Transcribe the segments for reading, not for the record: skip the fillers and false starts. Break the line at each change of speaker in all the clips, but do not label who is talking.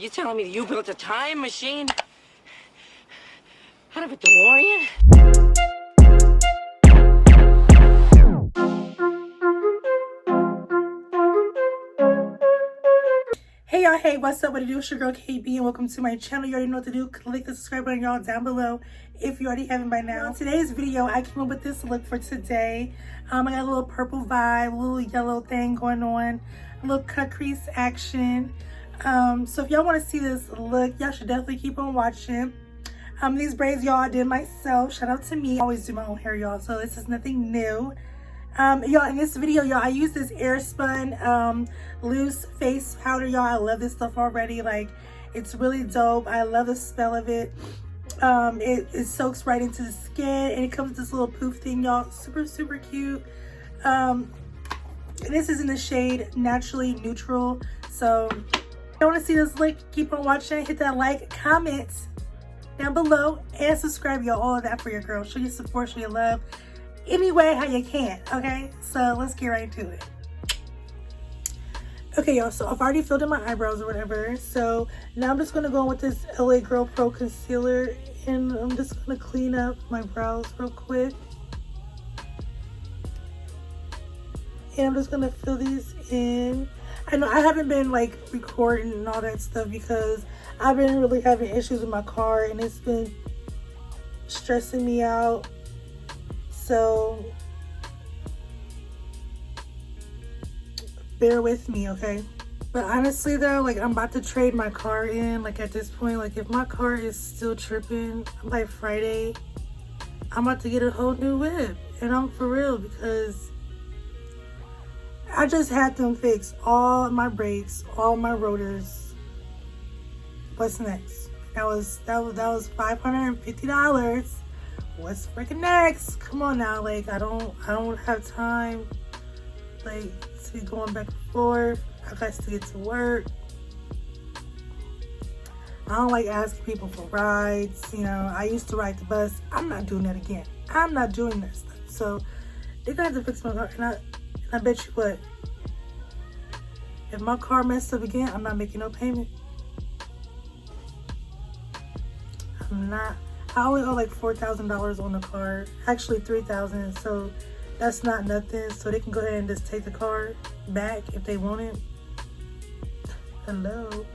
You telling me that you built a time machine out of a DeLorean?
Hey y'all, hey, what's up? What it do? It's your girl KB and welcome to my channel. You already know what to do. Click the subscribe button, y'all, down below if you already haven't by now. In today's video, I came up with this look for today. I got a little purple vibe, a little yellow thing going on, a little cut crease action. So if y'all want to see this look, y'all should definitely keep on watching. These braids, y'all, I did myself. Shout out to me. I always do my own hair, y'all, so this is nothing new. Y'all, in this video, y'all, I use this Spun loose face powder, y'all. I love this stuff already. Like, it's really dope. I love the smell of it. It soaks right into the skin, and it comes with this little poof thing, y'all. Super cute. This is in the shade Naturally Neutral. So if you want to see this look, keep on watching. Hit that like, comment down below, and subscribe, y'all. All of that for your girl. Show your support, show your love any way how you can. Okay, so let's get right into it. Okay, y'all, so I've already filled in my eyebrows or whatever, so now I'm just gonna go in with this LA Girl Pro concealer, and I'm just gonna clean up my brows real quick, and I'm just gonna fill these in. I know I haven't been like recording and all that stuff because I've been really having issues with my car, and it's been stressing me out. So bear with me, okay? But honestly though, like, I'm about to trade my car in. Like, at this point, like, if my car is still tripping by Friday, I'm about to get a whole new whip. And I'm for real, because I just had them fix all my brakes, all my rotors. What's next? That was $550. What's freaking next? Come on now, like, I don't have time, like, to be going back and forth. I got to get to work. I don't like asking people for rides. You know, I used to ride the bus. I'm not doing that again. I'm not doing that stuff. So they're gonna have to fix my car, and I bet you what, if my car messed up again, I'm not making no payment. I'm not. I only owe like $4,000 on the car, actually $3,000, so that's not nothing. So they can go ahead and just take the car back if they want it. Hello.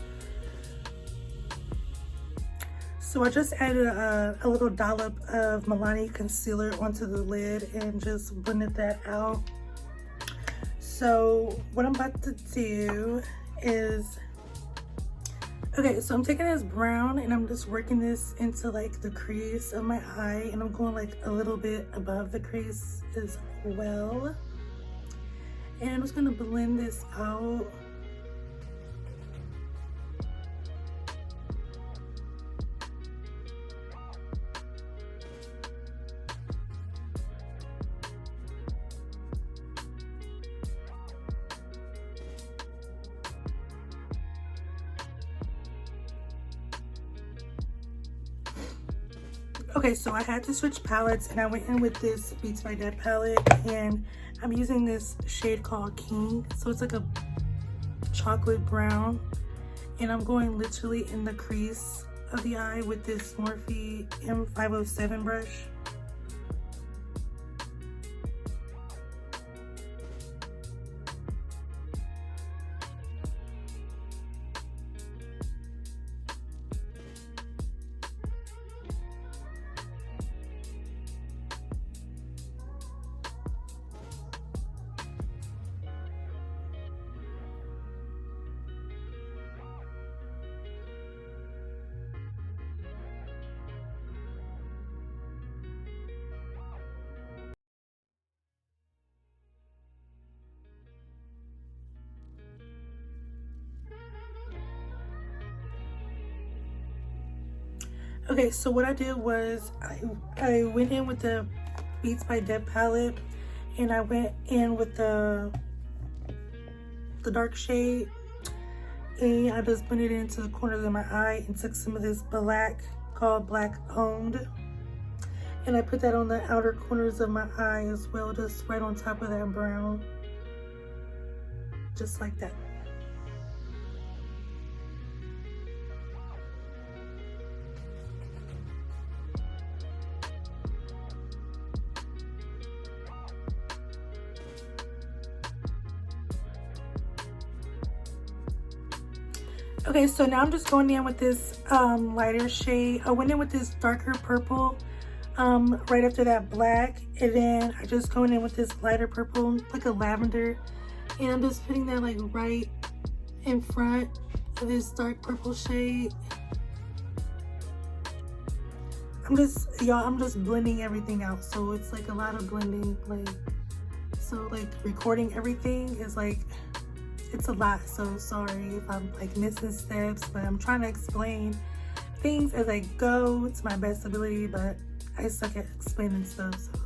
So I just added a little dollop of Milani Concealer onto the lid and just blended that out. So what I'm about to do is, okay, so I'm taking this brown and I'm just working this into like the crease of my eye, and I'm going like a little bit above the crease as well. And I'm just gonna blend this out. Okay, so I had to switch palettes, and I went in with this BeatsByDeb Palette, and I'm using this shade called King. So it's like a chocolate brown, and I'm going literally in the crease of the eye with this Morphe M507 brush. Okay, so what I did was I went in with the BeatsByDeb palette, and I went in with the dark shade, and I just blended it into the corners of my eye and took some of this black called Black Owned, and I put that on the outer corners of my eye as well, just right on top of that brown, just like that. Okay, so now I'm just going in with this lighter shade. I went in with this darker purple right after that black, and then I just going in with this lighter purple, like a lavender, and I'm just putting that like right in front of this dark purple shade. I'm just blending everything out, so it's like a lot of blending, like, so like recording everything is like, it's a lot, so sorry if I'm like missing steps, but I'm trying to explain things as I go to my best ability, but I suck at explaining stuff, so.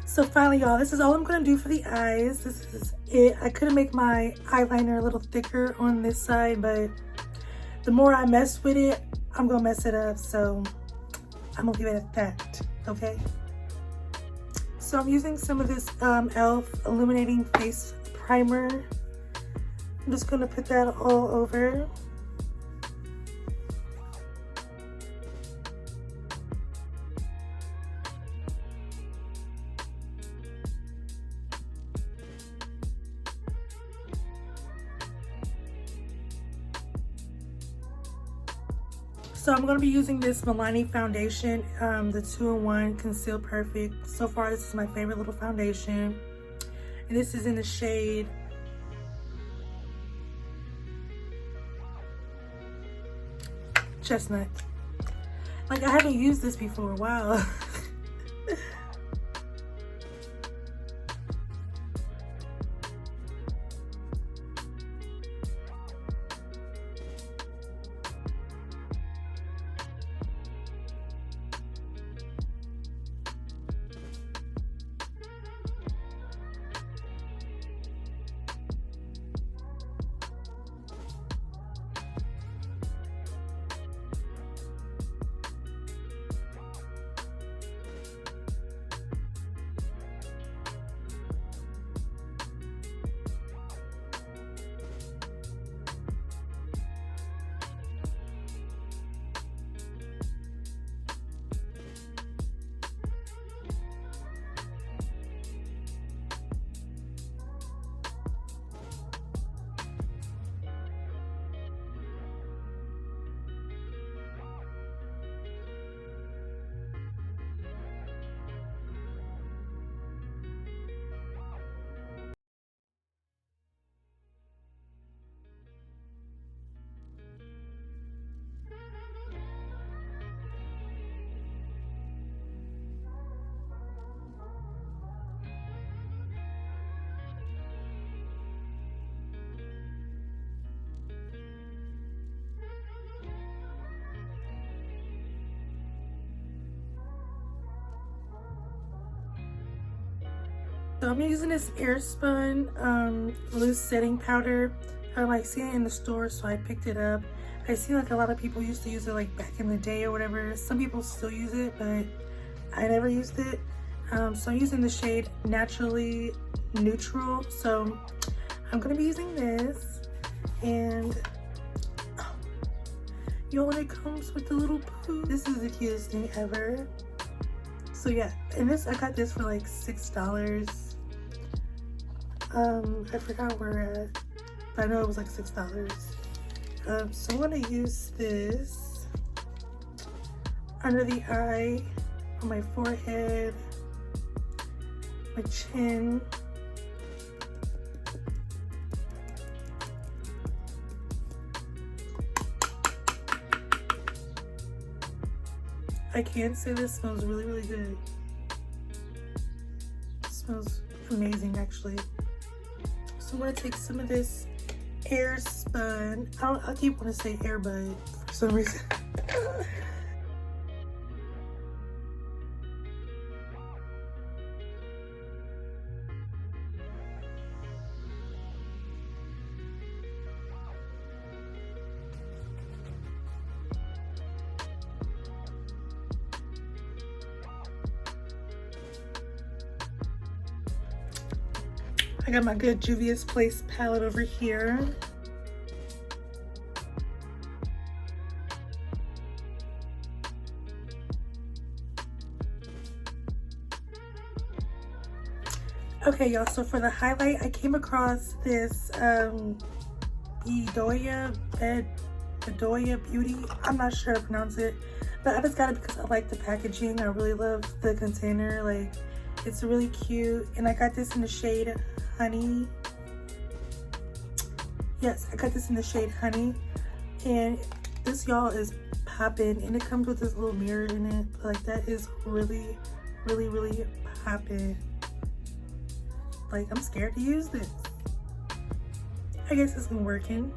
So finally, y'all, this is all I'm gonna do for the eyes. This is it. I could make my eyeliner a little thicker on this side, but the more I mess with it, I'm gonna mess it up. So I'm gonna leave it at that, okay? So I'm using some of this e.l.f. Illuminating Face Primer. I'm just gonna put that all over. So I'm going to be using this Milani foundation, the 2-in-1 Conceal Perfect. So far, this is my favorite little foundation. And this is in the shade Chestnut. Like, I haven't used this before. Wow. So I'm using this Spun loose setting powder. I like seeing it in the store, so I picked it up. I see like a lot of people used to use it like back in the day or whatever. Some people still use it, but I never used it. So I'm using the shade Naturally Neutral. So I'm gonna be using this, and yo, when it comes with the little poo, this is the cutest thing ever. So yeah, and this, I got this for like $6. I forgot where at, but I know it was like $6. So I'm gonna use this under the eye, on my forehead, my chin. I can say this smells really, really good. It smells amazing, actually. So I'm gonna take some of this Spun. I keep wanting to say Airbud for some reason. I got my good Juvias Place palette over here. Okay, y'all, so for the highlight, I came across this Bedoya Beauty. I'm not sure how to pronounce it, but I just got it because I like the packaging. I really love the container. Like, it's really cute. And I got this in the shade Honey. Yes, I got this in the shade Honey. And this, y'all, is popping. And it comes with this little mirror in it. Like, that is really, really, really popping. Like, I'm scared to use this. I guess it's been working.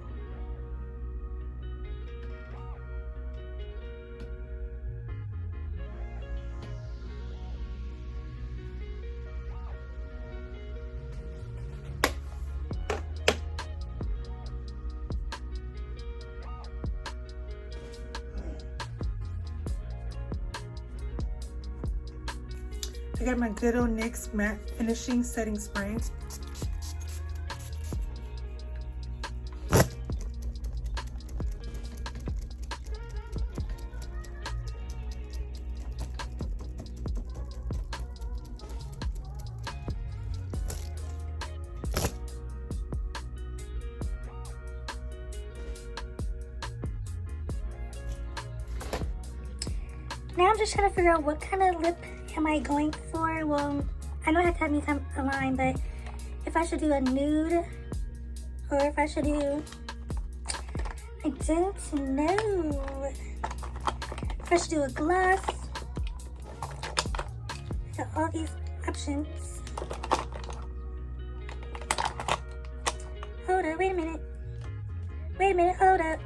I got my good old NYX Matte Finishing Setting Spray.
Now I'm just trying to figure out what kind of lip am I going for. Well, I know I have to have me some a line, but if I should do a nude or if I should do, I don't know. If I should do a gloss. Got all these options. Hold up, wait a minute. Wait a minute, hold up.